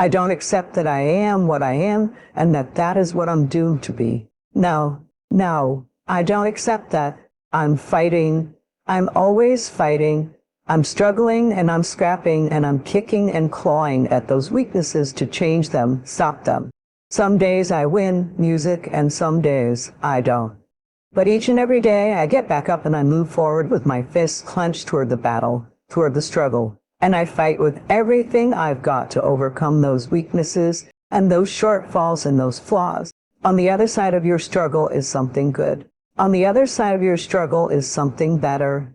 I don't accept that I am what I am and that that is what I'm doomed to be. No, no, I don't accept that. I'm fighting. I'm always fighting. I'm struggling and I'm scrapping and I'm kicking and clawing at those weaknesses to change them, stop them. Some days I win music and some days I don't. But each and every day I get back up and I move forward with my fists clenched toward the battle, toward the struggle. And I fight with everything I've got to overcome those weaknesses and those shortfalls and those flaws. On the other side of your struggle is something good. On the other side of your struggle is something better.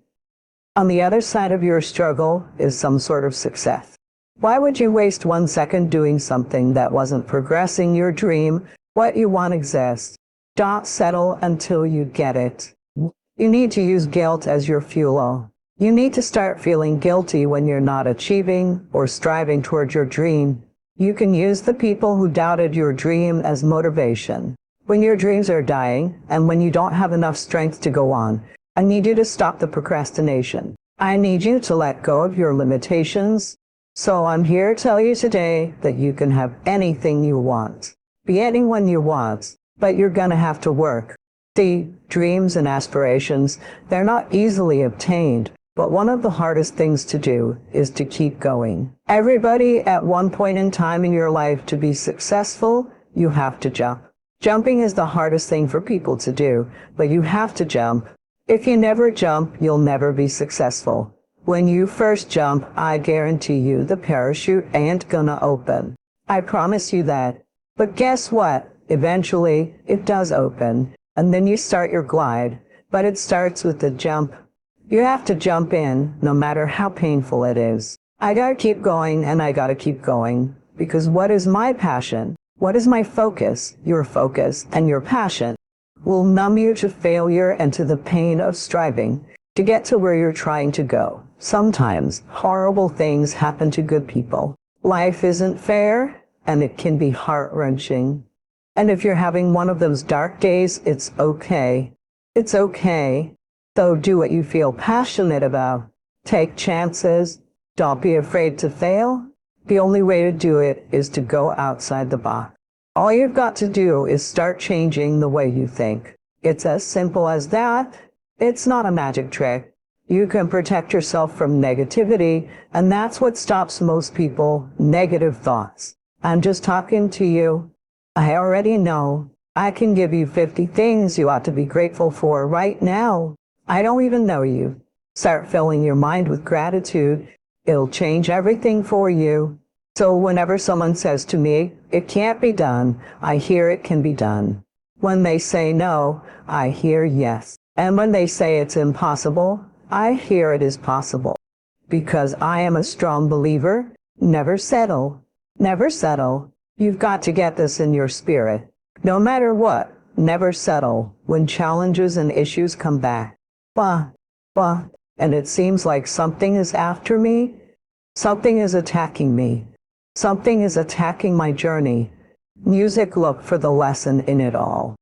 On the other side of your struggle is some sort of success. Why would you waste 1 second doing something that wasn't progressing your dream, what you want exists? Don't settle until you get it. You need to use guilt as your fuel. You need to start feeling guilty when you're not achieving or striving toward your dream. You can use the people who doubted your dream as motivation. When your dreams are dying and when you don't have enough strength to go on, I need you to stop the procrastination. I need you to let go of your limitations. So I'm here to tell you today that you can have anything you want. Be anyone you want, but you're gonna have to work. See, dreams and aspirations, they're not easily obtained. But one of the hardest things to do is to keep going. Everybody at one point in time in your life, to be successful, you have to jump. Jumping is the hardest thing for people to do, but you have to jump. If you never jump, you'll never be successful. When you first jump, I guarantee you the parachute ain't gonna open. I promise you that. But guess what? Eventually, it does open, and then you start your glide. But it starts with the jump. You have to jump in, no matter how painful it is. I gotta keep going and I gotta keep going. Because what is my passion? What is my focus? Your focus and your passion will numb you to failure and to the pain of striving to get to where you're trying to go. Sometimes horrible things happen to good people. Life isn't fair and it can be heart-wrenching. And if you're having one of those dark days, it's okay. It's okay. So do what you feel passionate about. Take chances. Don't be afraid to fail. The only way to do it is to go outside the box. All you've got to do is start changing the way you think. It's as simple as that. It's not a magic trick. You can protect yourself from negativity, and that's what stops most people, negative thoughts. I'm just talking to you. I already know. I can give you 50 things you ought to be grateful for right now. I don't even know you. Start filling your mind with gratitude. It'll change everything for you. So whenever someone says to me, it can't be done, I hear it can be done. When they say no, I hear yes. And when they say it's impossible, I hear it is possible. Because I am a strong believer, never settle. Never settle. You've got to get this in your spirit. No matter what, never settle when challenges and issues come back. And it seems like something is after me. Something is attacking me. Something is attacking my journey. Music, look for the lesson in it all.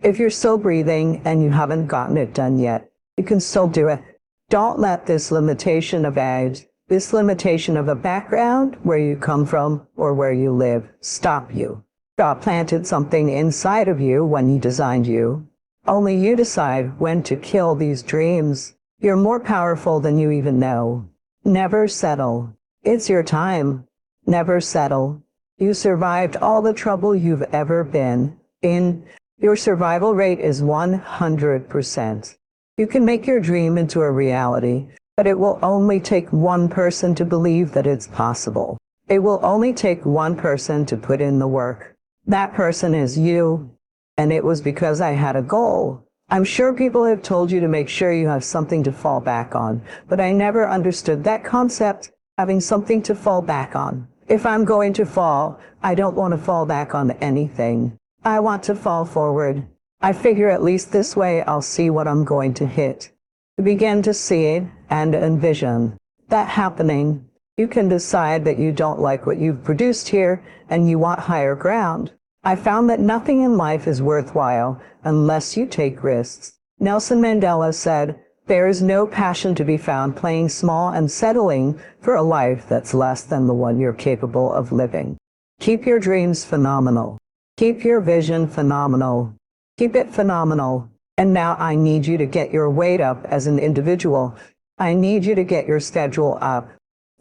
If you're still breathing and you haven't gotten it done yet, you can still do it. Don't let this limitation of age, this limitation of a background, where you come from or where you live, stop you. God planted something inside of you when He designed you. Only you decide when to kill these dreams. You're more powerful than you even know. Never settle. It's your time. Never settle. You survived all the trouble you've ever been in. Your survival rate is 100%. You can make your dream into a reality, but it will only take one person to believe that it's possible. It will only take one person to put in the work. That person is you. And it was because I had a goal. I'm sure people have told you to make sure you have something to fall back on, but I never understood that concept, having something to fall back on. If I'm going to fall, I don't want to fall back on anything. I want to fall forward. I figure at least this way I'll see what I'm going to hit. You begin to see it and envision that happening. You can decide that you don't like what you've produced here and you want higher ground. I found that nothing in life is worthwhile unless you take risks. Nelson Mandela said, There is no passion to be found playing small and settling for a life that's less than the one you're capable of living. Keep your dreams phenomenal. Keep your vision phenomenal. Keep it phenomenal. And now I need you to get your weight up as an individual. I need you to get your schedule up.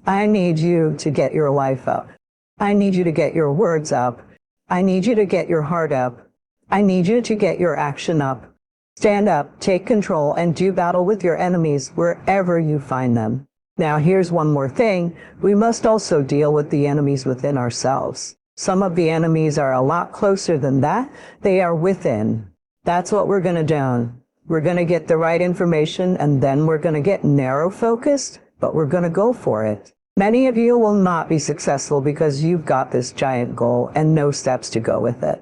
I need you to get your life up. I need you to get your words up. I need you to get your heart up. I need you to get your action up. Stand up, take control, and do battle with your enemies wherever you find them. Now here's one more thing. We must also deal with the enemies within ourselves. Some of the enemies are a lot closer than that. They are within. That's what we're going to do. We're going to get the right information, and then we're going to get narrow focused, but we're going to go for it. Many of you will not be successful because you've got this giant goal and no steps to go with it.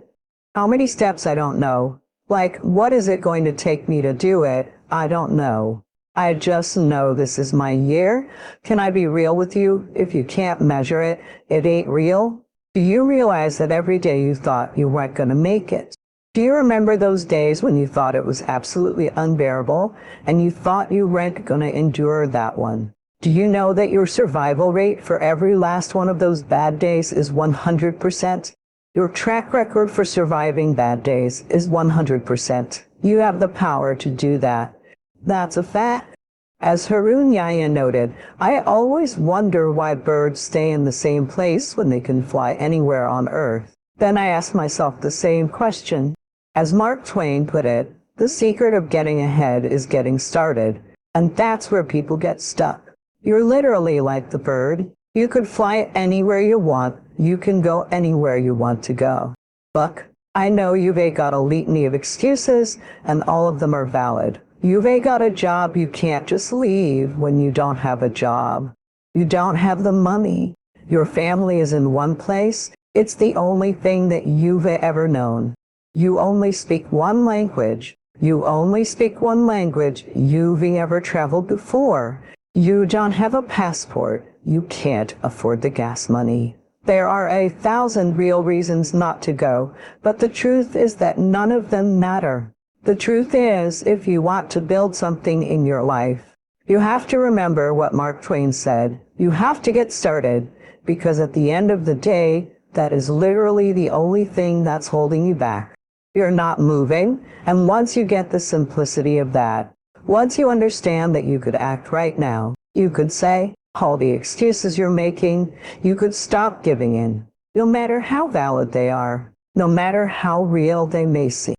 How many steps? I don't know. Like, what is it going to take me to do it? I don't know. I just know this is my year. Can I be real with you? If you can't measure it, it ain't real. Do you realize that every day you thought you weren't going to make it? Do you remember those days when you thought it was absolutely unbearable and you thought you weren't going to endure that one? Do you know that your survival rate for every last one of those bad days is 100%? Your track record for surviving bad days is 100%. You have the power to do that. That's a fact. As Harun Yahya noted, I always wonder why birds stay in the same place when they can fly anywhere on Earth. Then I ask myself the same question. As Mark Twain put it, the secret of getting ahead is getting started. And that's where people get stuck. You're literally like the bird. You could fly anywhere you want. You can go anywhere you want to go. Buck, I know you've got a litany of excuses, and all of them are valid. You've got a job you can't just leave when you don't have a job. You don't have the money. Your family is in one place. It's the only thing that you've ever known. You only speak one language. You only speak one language you've ever traveled before. You don't have a passport. You can't afford the gas money. There are 1,000 real reasons not to go, but the truth is that none of them matter. The truth is, if you want to build something in your life, you have to remember what Mark Twain said. You have to get started, because at the end of the day, that is literally the only thing that's holding you back. You're not moving, and once you get the simplicity of that, once you understand that you could act right now, you could say, all the excuses you're making, you could stop giving in, no matter how valid they are, no matter how real they may seem.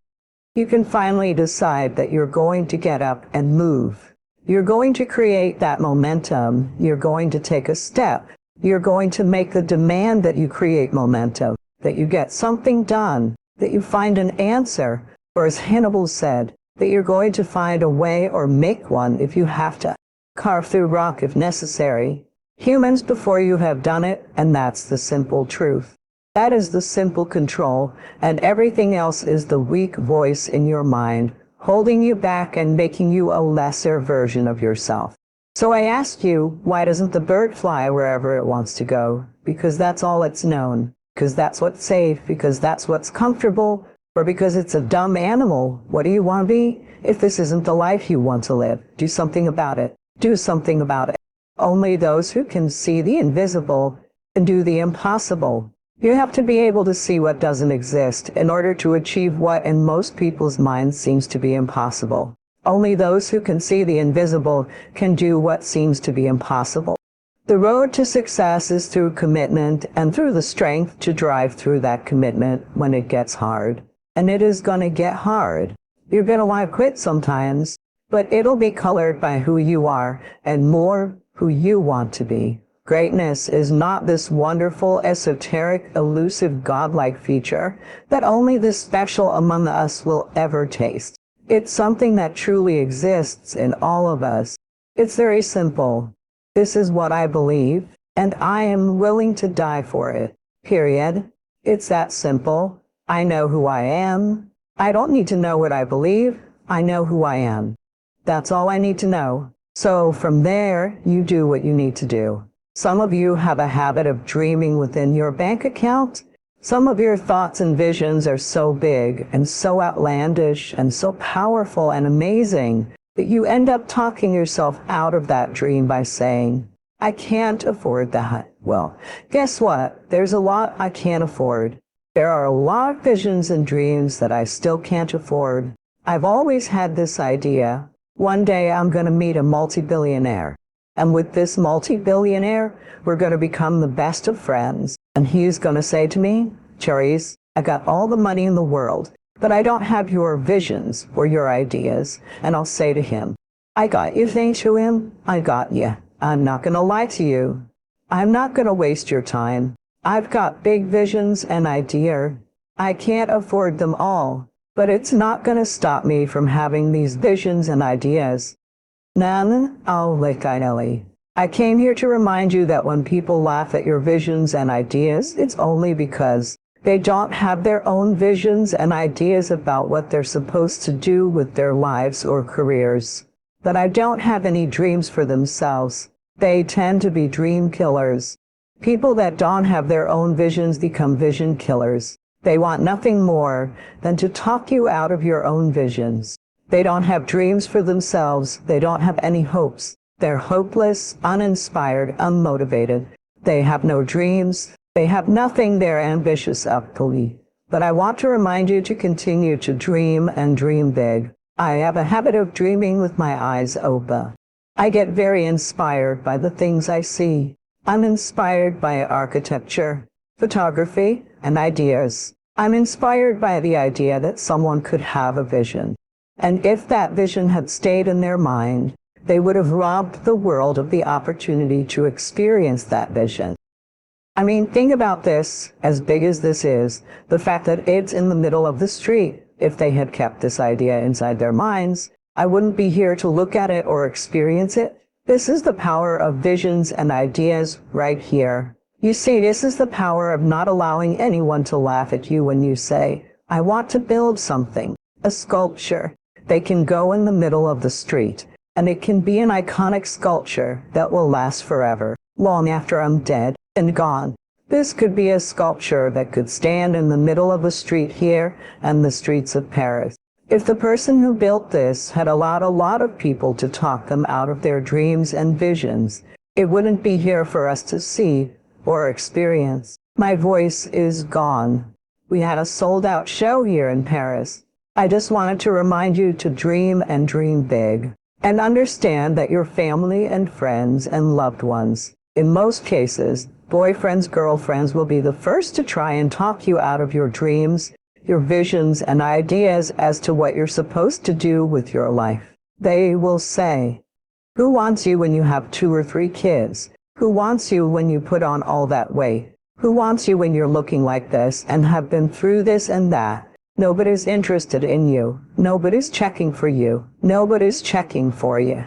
You can finally decide that you're going to get up and move. You're going to create that momentum. You're going to take a step. You're going to make the demand that you create momentum, that you get something done, that you find an answer, or as Hannibal said, that you're going to find a way or make one if you have to. Carve through rock if necessary. Humans before you have done it, and that's the simple truth. That is the simple control, and everything else is the weak voice in your mind, holding you back and making you a lesser version of yourself. So I ask you, why doesn't the bird fly wherever it wants to go? Because that's all it's known. Because that's what's safe. Because that's what's comfortable. Or because it's a dumb animal. What do you want to be? If this isn't the life you want to live, do something about it. Do something about it. Only those who can see the invisible can do the impossible. You have to be able to see what doesn't exist in order to achieve what in most people's minds seems to be impossible. Only those who can see the invisible can do what seems to be impossible. The road to success is through commitment and through the strength to drive through that commitment when it gets hard. And it is going to get hard. You're going to want to quit sometimes, but it'll be colored by who you are and more who you want to be. Greatness is not this wonderful, esoteric, elusive, godlike feature that only the special among us will ever taste. It's something that truly exists in all of us. It's very simple. This is what I believe, and I am willing to die for it. Period. It's that simple. I know who I am. I don't need to know what I believe. I know who I am. That's all I need to know. So from there, you do what you need to do. Some of you have a habit of dreaming within your bank account. Some of your thoughts and visions are so big and so outlandish and so powerful and amazing But you end up talking yourself out of that dream by saying, I can't afford that. Well, guess what? There's a lot I can't afford. There are a lot of visions and dreams that I still can't afford. I've always had this idea. One day I'm going to meet a multi-billionaire. And with this multi-billionaire, we're going to become the best of friends. And he's going to say to me, Cherries, I got all the money in the world, but I don't have your visions or your ideas. And I'll say to him, I got you, thanks to him. I got you. I'm not going to lie to you. I'm not going to waste your time. I've got big visions and ideas. I can't afford them all, but it's not going to stop me from having these visions and ideas. Nan, I came here to remind you that when people laugh at your visions and ideas, it's only because they don't have their own visions and ideas about what they're supposed to do with their lives or careers. But I don't have any dreams for themselves. They tend to be dream killers. People that don't have their own visions become vision killers. They want nothing more than to talk you out of your own visions. They don't have dreams for themselves. They don't have any hopes. They're hopeless, uninspired, unmotivated. They have no dreams. They have nothing they're ambitious actually. But I want to remind you to continue to dream and dream big. I have a habit of dreaming with my eyes open. I get very inspired by the things I see. I'm inspired by architecture, photography, and ideas. I'm inspired by the idea that someone could have a vision. And if that vision had stayed in their mind, they would have robbed the world of the opportunity to experience that vision. I mean, think about this, as big as this is, the fact that it's in the middle of the street. If they had kept this idea inside their minds, I wouldn't be here to look at it or experience it. This is the power of visions and ideas right here. You see, this is the power of not allowing anyone to laugh at you when you say, I want to build something, a sculpture. They can go in the middle of the street, and it can be an iconic sculpture that will last forever, long after I'm dead and gone. This could be a sculpture that could stand in the middle of a street here and the streets of Paris. If the person who built this had allowed a lot of people to talk them out of their dreams and visions, it wouldn't be here for us to see or experience. My voice is gone. We had a sold-out show here in Paris. I just wanted to remind you to dream and dream big, and understand that your family and friends and loved ones, in most cases, boyfriends, girlfriends, will be the first to try and talk you out of your dreams, your visions, and ideas as to what you're supposed to do with your life. They will say, who wants you when you have 2 or 3 kids? Who wants you when you put on all that weight? Who wants you when you're looking like this and have been through this and that? Nobody's interested in you. Nobody's checking for you. Nobody's checking for you.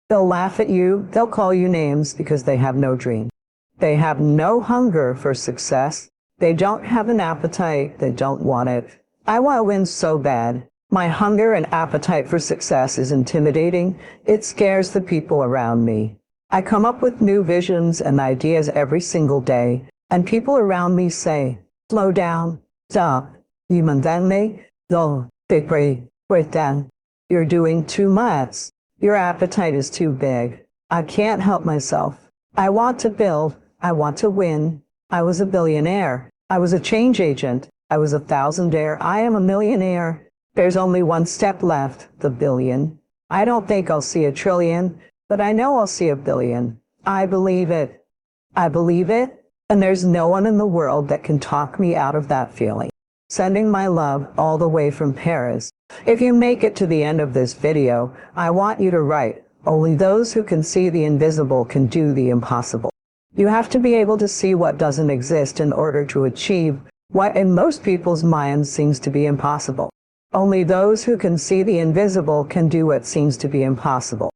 They'll laugh at you. They'll call you names because they have no dream. They have no hunger for success. They don't have an appetite. They don't want it. I want to win so bad. My hunger and appetite for success is intimidating. It scares the people around me. I come up with new visions and ideas every single day, and people around me say, slow down, stop. You're doing too much. Your appetite is too big. I can't help myself. I want to build. I want to win. I was a billionaire. I was a change agent. I was a thousandaire. I am a millionaire. There's only one step left, the billion. I don't think I'll see a trillion, but I know I'll see a billion. I believe it. I believe it, and there's no one in the world that can talk me out of that feeling. Sending my love all the way from Paris. If you make it to the end of this video, I want you to write, only those who can see the invisible can do the impossible. You have to be able to see what doesn't exist in order to achieve what in most people's minds seems to be impossible. Only those who can see the invisible can do what seems to be impossible.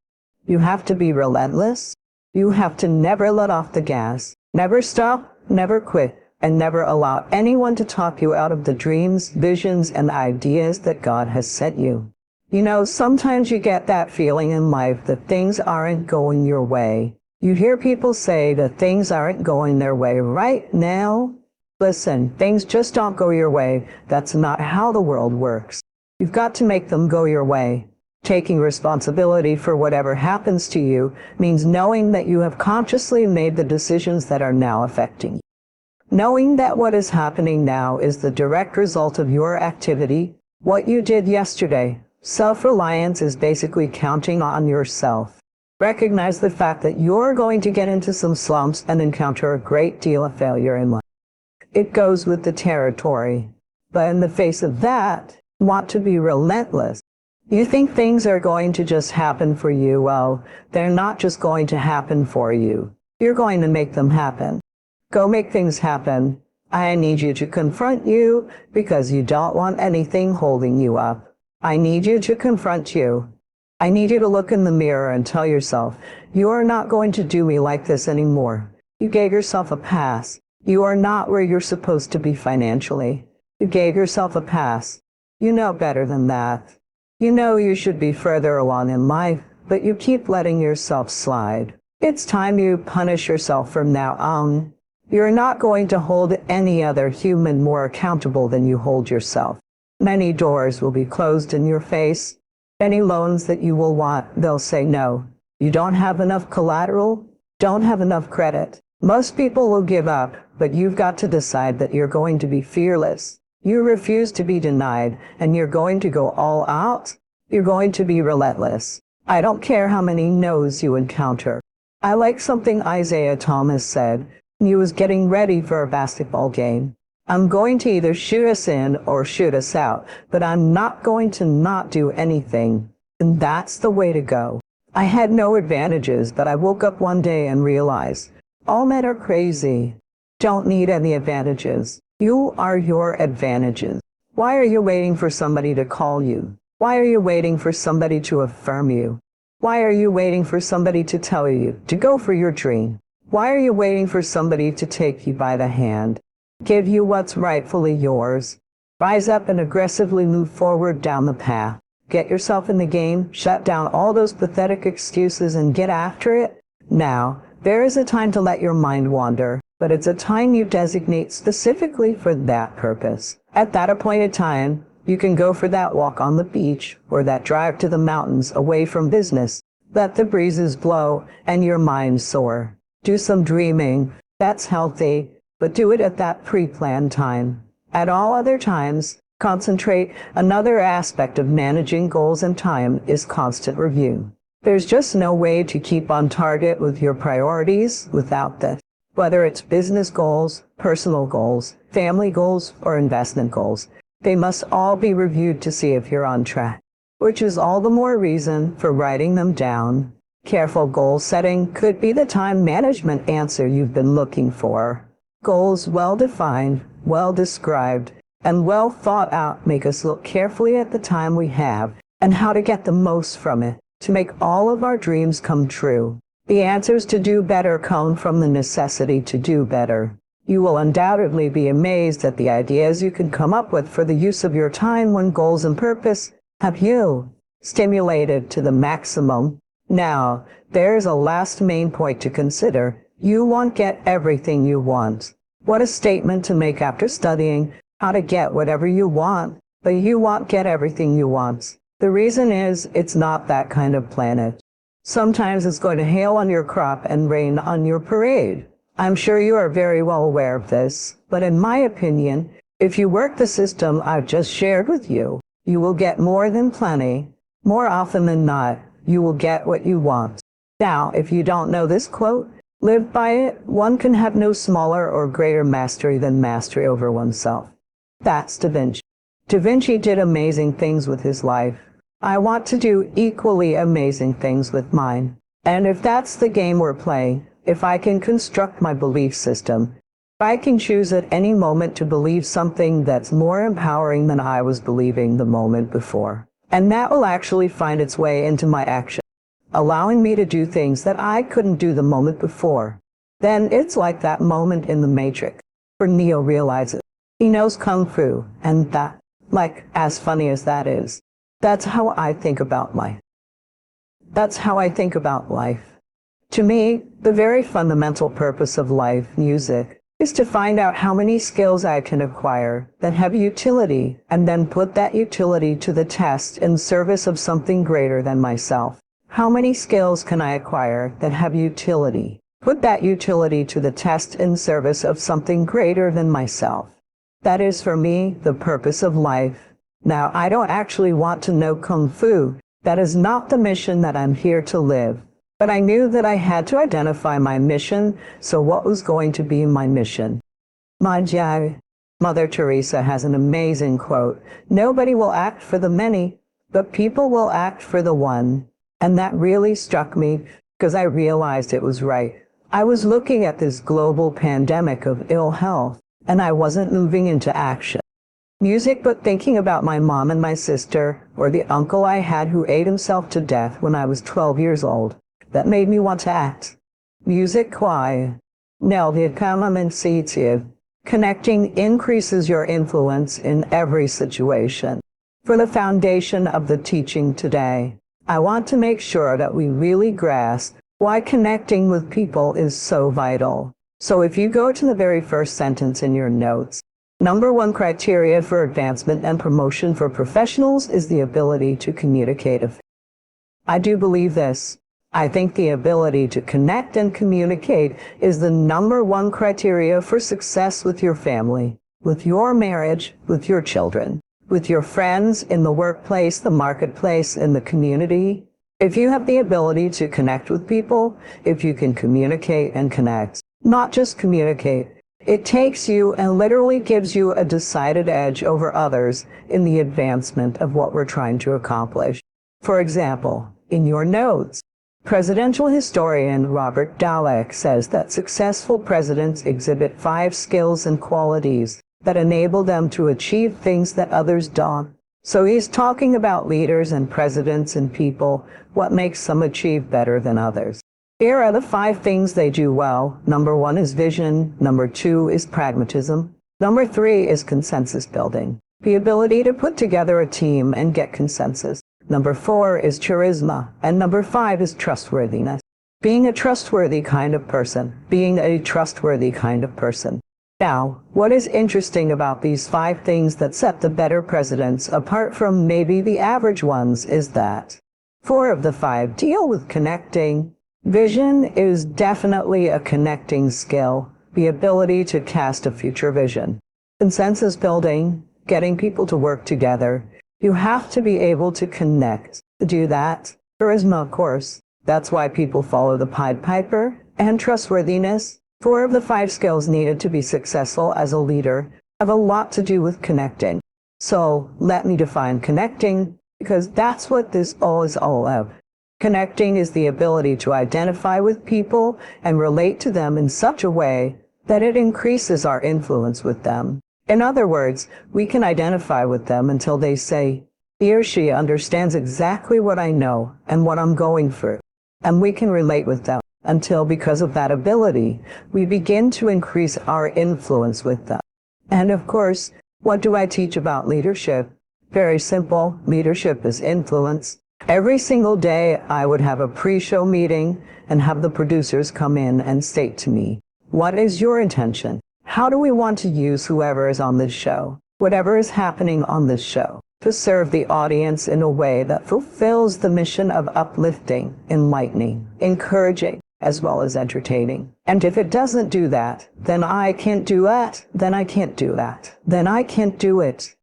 You have to be relentless. You have to never let off the gas, never stop, never quit, and never allow anyone to talk you out of the dreams, visions, and ideas that God has sent you. You know, sometimes you get that feeling in life that things aren't going your way. You hear people say that things aren't going their way right now. Listen, things just don't go your way. That's not how the world works. You've got to make them go your way. Taking responsibility for whatever happens to you means knowing that you have consciously made the decisions that are now affecting you. Knowing that what is happening now is the direct result of your activity, what you did yesterday. Self-reliance is basically counting on yourself. Recognize the fact that you're going to get into some slumps and encounter a great deal of failure in life. It goes with the territory. But in the face of that, want to be relentless. You think things are going to just happen for you. Well, they're not just going to happen for you. You're going to make them happen. Go make things happen. I need you to confront you because you don't want anything holding you up. I need you to confront you. I need you to look in the mirror and tell yourself, you are not going to do me like this anymore. You gave yourself a pass. You are not where you're supposed to be financially. You gave yourself a pass. You know better than that. You know you should be further along in life, but you keep letting yourself slide. It's time you punish yourself from now on. You're not going to hold any other human more accountable than you hold yourself. Many doors will be closed in your face. Any loans that you will want, they'll say no. You don't have enough collateral, don't have enough credit. Most people will give up, but you've got to decide that you're going to be fearless. You refuse to be denied, and you're going to go all out. You're going to be relentless. I don't care how many no's you encounter. I like something Isaiah Thomas said. He was getting ready for a basketball game. I'm going to either shoot us in or shoot us out, but I'm not going to not do anything. And that's the way to go. I had no advantages, but I woke up one day and realized, all men are crazy. Don't need any advantages. You are your advantages. Why are you waiting for somebody to call you? Why are you waiting for somebody to affirm you? Why are you waiting for somebody to tell you to go for your dream? Why are you waiting for somebody to take you by the hand, give you what's rightfully yours? Rise up and aggressively move forward down the path. Get yourself in the game, shut down all those pathetic excuses and get after it. Now, there is a time to let your mind wander, but it's a time you designate specifically for that purpose. At that appointed time, you can go for that walk on the beach or that drive to the mountains away from business. Let the breezes blow and your mind soar. Do some dreaming. That's healthy, but do it at that pre-planned time. At all other times, concentrate. Another aspect of managing goals and time is constant review. There's just no way to keep on target with your priorities without this. Whether it's business goals, personal goals, family goals, or investment goals, they must all be reviewed to see if you're on track, which is all the more reason for writing them down. Careful goal setting could be the time management answer you've been looking for. Goals well defined, well described, and well thought out make us look carefully at the time we have and how to get the most from it to make all of our dreams come true. The answers to do better come from the necessity to do better. You will undoubtedly be amazed at the ideas you can come up with for the use of your time when goals and purpose have you stimulated to the maximum. Now, there's a last main point to consider. You won't get everything you want. What a statement to make after studying how to get whatever you want, but you won't get everything you want. The reason is it's not that kind of planet. Sometimes it's going to hail on your crop and rain on your parade. I'm sure you are very well aware of this, but in my opinion, if you work the system I've just shared with you, you will get more than plenty. More often than not, you will get what you want. Now, if you don't know this quote, live by it. One can have no smaller or greater mastery than mastery over oneself. That's Da Vinci. Da Vinci did amazing things with his life. I want to do equally amazing things with mine. And if that's the game we're playing, if I can construct my belief system, if I can choose at any moment to believe something that's more empowering than I was believing the moment before, and that will actually find its way into my action, allowing me to do things that I couldn't do the moment before, then it's like that moment in the Matrix, where Neo realizes he knows Kung Fu, and that, like, as funny as that is, that's how I think about life. That's how I think about life. To me, the very fundamental purpose of life, music, is to find out how many skills I can acquire that have utility, and then put that utility to the test in service of something greater than myself. How many skills can I acquire that have utility? Put that utility to the test in service of something greater than myself. That is, for me, the purpose of life. Now, I don't actually want to know Kung Fu. That is not the mission that I'm here to live. But I knew that I had to identify my mission, so what was going to be my mission? Mother Teresa has an amazing quote. Nobody will act for the many, but people will act for the one. And that really struck me because I realized it was right. I was looking at this global pandemic of ill health, and I wasn't moving into action. Music, but thinking about my mom and my sister, or the uncle I had who ate himself to death when I was 12 years old. That made me want to act. Music, quiet. Connecting increases your influence in every situation. For the foundation of the teaching today, I want to make sure that we really grasp why connecting with people is so vital. So if you go to the very first sentence in your notes, number 1 criteria for advancement and promotion for professionals is the ability to communicate. I do believe this. I think the ability to connect and communicate is the number 1 criteria for success with your family, with your marriage, with your children, with your friends, in the workplace, the marketplace, in the community. If you have the ability to connect with people, if you can communicate and connect, not just communicate, it takes you and literally gives you a decided edge over others in the advancement of what we're trying to accomplish. For example, in your notes, presidential historian Robert Dallek says that successful presidents exhibit 5 skills and qualities that enable them to achieve things that others don't. So he's talking about leaders and presidents and people, what makes some achieve better than others. Here are the 5 things they do well. Number 1 is vision. Number 2 is pragmatism. Number 3 is consensus building, the ability to put together a team and get consensus. Number 4 is charisma, and number 5 is trustworthiness. Being a trustworthy kind of person. Being a trustworthy kind of person. Now, what is interesting about these 5 things that set the better presidents apart from maybe the average ones is that 4 of the 5 deal with connecting. Vision is definitely a connecting skill, the ability to cast a future vision. Consensus building, getting people to work together. You have to be able to connect. To do that, charisma, of course. That's why people follow the Pied Piper. And trustworthiness. 4 of the 5 skills needed to be successful as a leader have a lot to do with connecting. So let me define connecting, because that's what this all is all about. Connecting is the ability to identify with people and relate to them in such a way that it increases our influence with them. In other words, we can identify with them until they say, he or she understands exactly what I know and what I'm going through. And we can relate with them until, because of that ability, we begin to increase our influence with them. And of course, what do I teach about leadership? Very simple. Leadership is influence. Every single day, I would have a pre-show meeting and have the producers come in and state to me, what is your intention? How do we want to use whoever is on this show, whatever is happening on this show, to serve the audience in a way that fulfills the mission of uplifting, enlightening, encouraging, as well as entertaining? And if it doesn't do that, then I can't do that, then I can't do that, then I can't do it.